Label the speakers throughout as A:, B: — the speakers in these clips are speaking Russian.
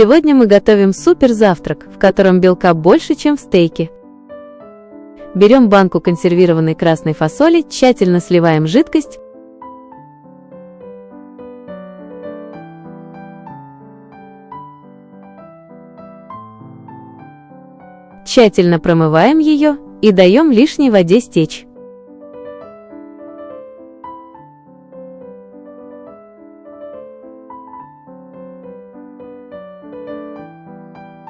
A: Сегодня мы готовим супер завтрак, в котором белка больше, чем в стейке. Берем банку консервированной красной фасоли, тщательно сливаем жидкость. Тщательно промываем ее и даем лишней воде стечь.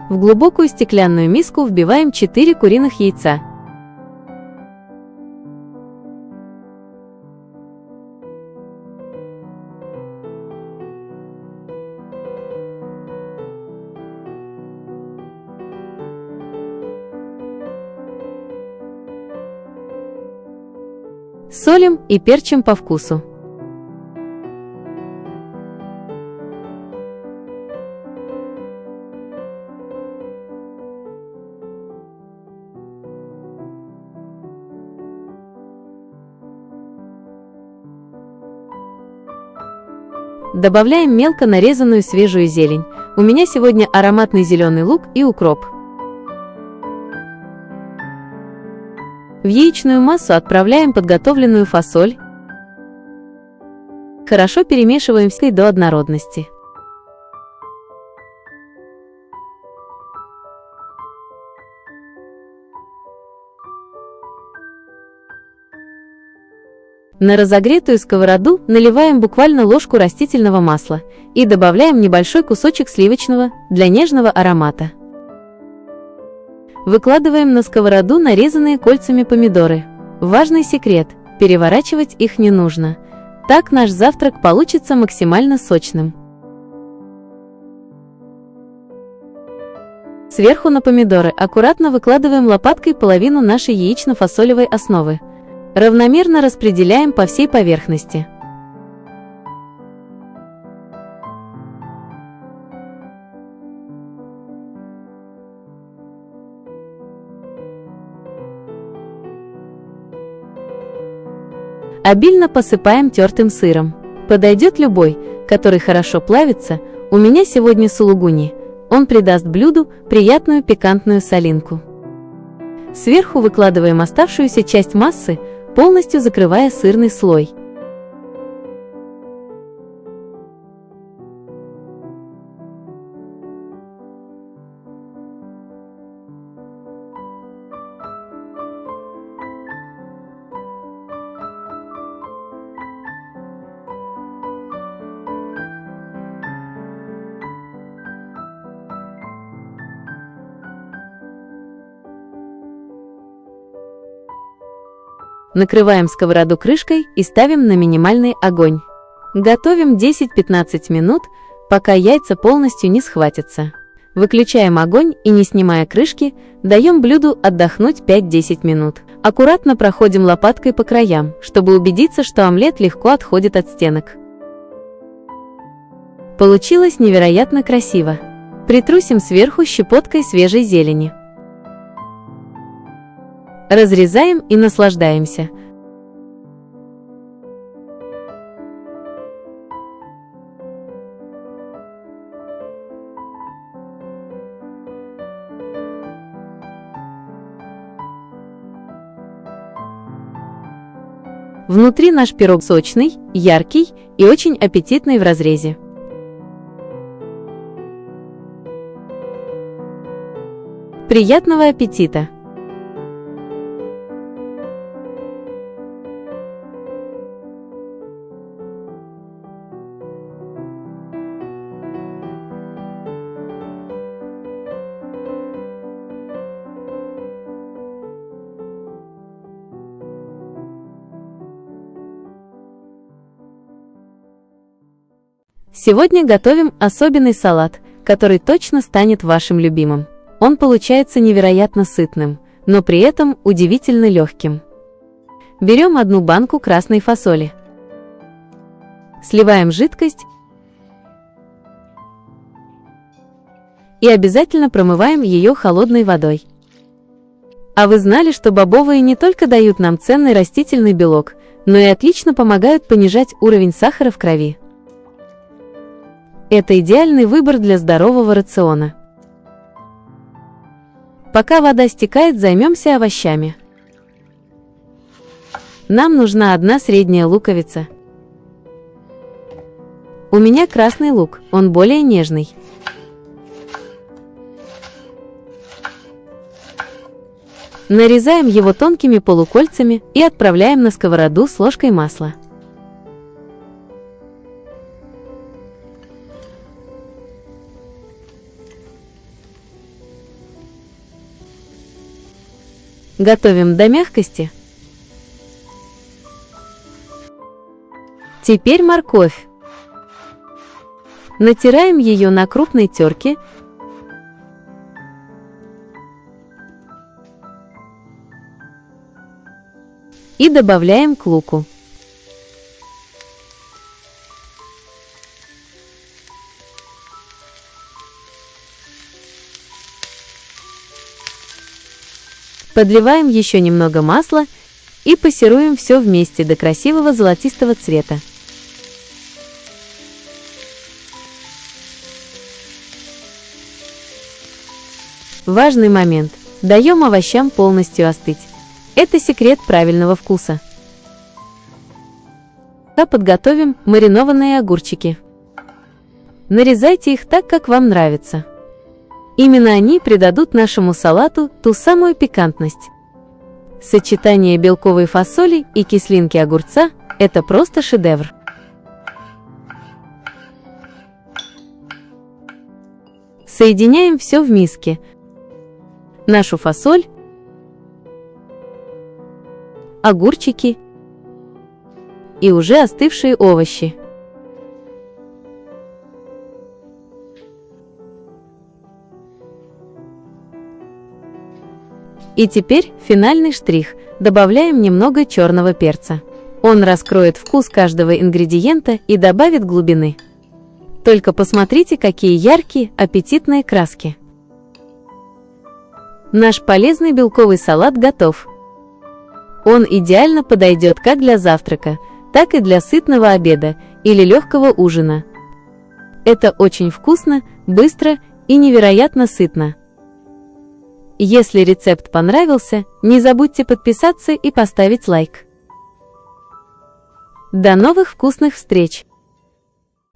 A: В глубокую стеклянную миску вбиваем 4 куриных яйца. Солим и перчим по вкусу. Добавляем мелко нарезанную свежую зелень. У меня сегодня ароматный зеленый лук и укроп. В яичную массу отправляем подготовленную фасоль. Хорошо перемешиваем все до однородности. На разогретую сковороду наливаем буквально ложку растительного масла и добавляем небольшой кусочек сливочного для нежного аромата. Выкладываем на сковороду нарезанные кольцами помидоры. Важный секрет – переворачивать их не нужно. Так наш завтрак получится максимально сочным. Сверху на помидоры аккуратно выкладываем лопаткой половину нашей яично-фасолевой основы. Равномерно распределяем по всей поверхности. Обильно посыпаем тертым сыром. Подойдет любой, который хорошо плавится. У меня сегодня сулугуни. Он придаст блюду приятную пикантную солинку. Сверху выкладываем оставшуюся часть массы, полностью закрывая сырный слой. Накрываем сковороду крышкой и ставим на минимальный огонь. Готовим 10-15 минут, пока яйца полностью не схватятся. Выключаем огонь и, не снимая крышки, даем блюду отдохнуть 5-10 минут. Аккуратно проходим лопаткой по краям, чтобы убедиться, что омлет легко отходит от стенок. Получилось невероятно красиво. Притрусим сверху щепоткой свежей зелени. Разрезаем и наслаждаемся. Внутри наш пирог сочный, яркий и очень аппетитный в разрезе. Приятного аппетита! Сегодня готовим особенный салат, который точно станет вашим любимым. Он получается невероятно сытным, но при этом удивительно легким. Берем одну банку красной фасоли. Сливаем жидкость и обязательно промываем ее холодной водой. А вы знали, что бобовые не только дают нам ценный растительный белок, но и отлично помогают понижать уровень сахара в крови? Это идеальный выбор для здорового рациона. Пока вода стекает, займемся овощами. Нам нужна одна средняя луковица. У меня красный лук, он более нежный. Нарезаем его тонкими полукольцами и отправляем на сковороду с ложкой масла. Готовим до мягкости. Теперь морковь. Натираем ее на крупной терке. И добавляем к луку. Подливаем еще немного масла и пассируем все вместе до красивого золотистого цвета. Важный момент. Даем овощам полностью остыть. Это секрет правильного вкуса. Подготовим маринованные огурчики. Нарезайте их так, как вам нравится. Именно они придадут нашему салату ту самую пикантность. Сочетание белковой фасоли и кислинки огурца – это просто шедевр. Соединяем все в миске. Нашу фасоль, огурчики и уже остывшие овощи. И теперь финальный штрих. Добавляем немного черного перца. Он раскроет вкус каждого ингредиента и добавит глубины. Только посмотрите, какие яркие, аппетитные краски. Наш полезный белковый салат готов. Он идеально подойдет как для завтрака, так и для сытного обеда или легкого ужина. Это очень вкусно, быстро и невероятно сытно. Если рецепт понравился, не забудьте подписаться и поставить лайк. До новых вкусных встреч!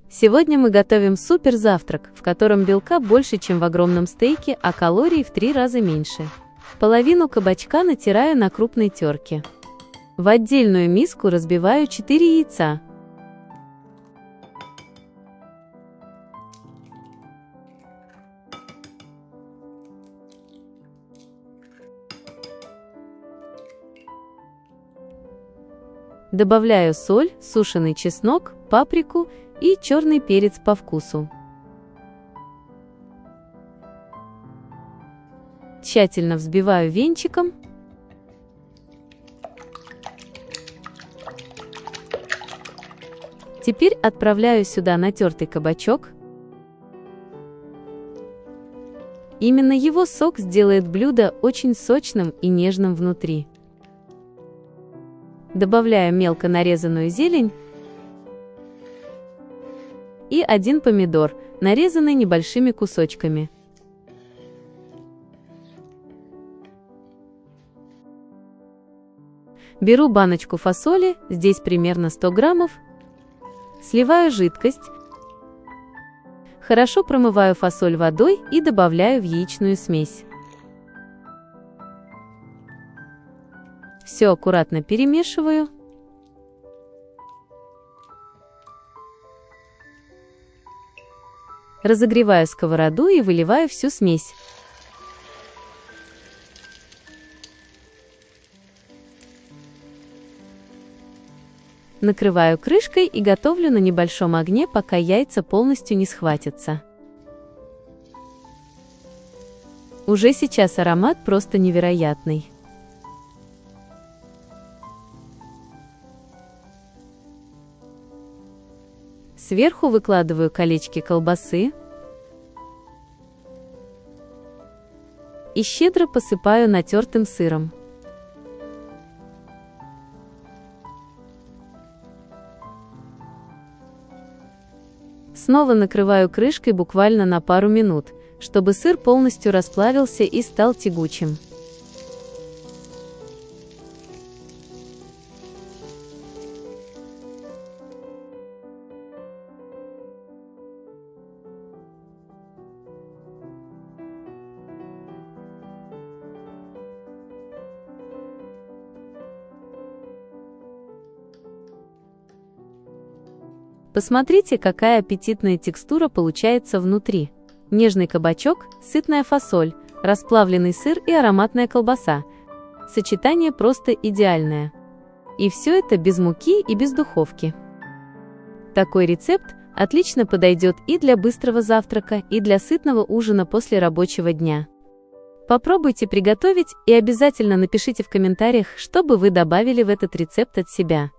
A: Сегодня мы готовим супер завтрак, в котором белка больше, чем в огромном стейке, а калорий в 3 раза меньше. Половину кабачка натираю на крупной терке. В отдельную миску разбиваю 4 яйца. Добавляю соль, сушеный чеснок, паприку и черный перец по вкусу. Тщательно взбиваю венчиком. Теперь отправляю сюда натертый кабачок. Именно его сок сделает блюдо очень сочным и нежным внутри. Добавляю мелко нарезанную зелень и 1 помидор, нарезанный небольшими кусочками. Беру баночку фасоли, здесь примерно 100 граммов, сливаю жидкость, хорошо промываю фасоль водой и добавляю в яичную смесь. Все аккуратно перемешиваю. Разогреваю сковороду и выливаю всю смесь. Накрываю крышкой и готовлю на небольшом огне, пока яйца полностью не схватятся. Уже сейчас аромат просто невероятный. Сверху выкладываю колечки колбасы и щедро посыпаю натертым сыром. Снова накрываю крышкой буквально на пару минут, чтобы сыр полностью расплавился и стал тягучим. Посмотрите, какая аппетитная текстура получается внутри. Нежный кабачок, сытная фасоль, расплавленный сыр и ароматная колбаса. Сочетание просто идеальное. И все это без муки и без духовки. Такой рецепт отлично подойдет и для быстрого завтрака, и для сытного ужина после рабочего дня. Попробуйте приготовить и обязательно напишите в комментариях, что бы вы добавили в этот рецепт от себя.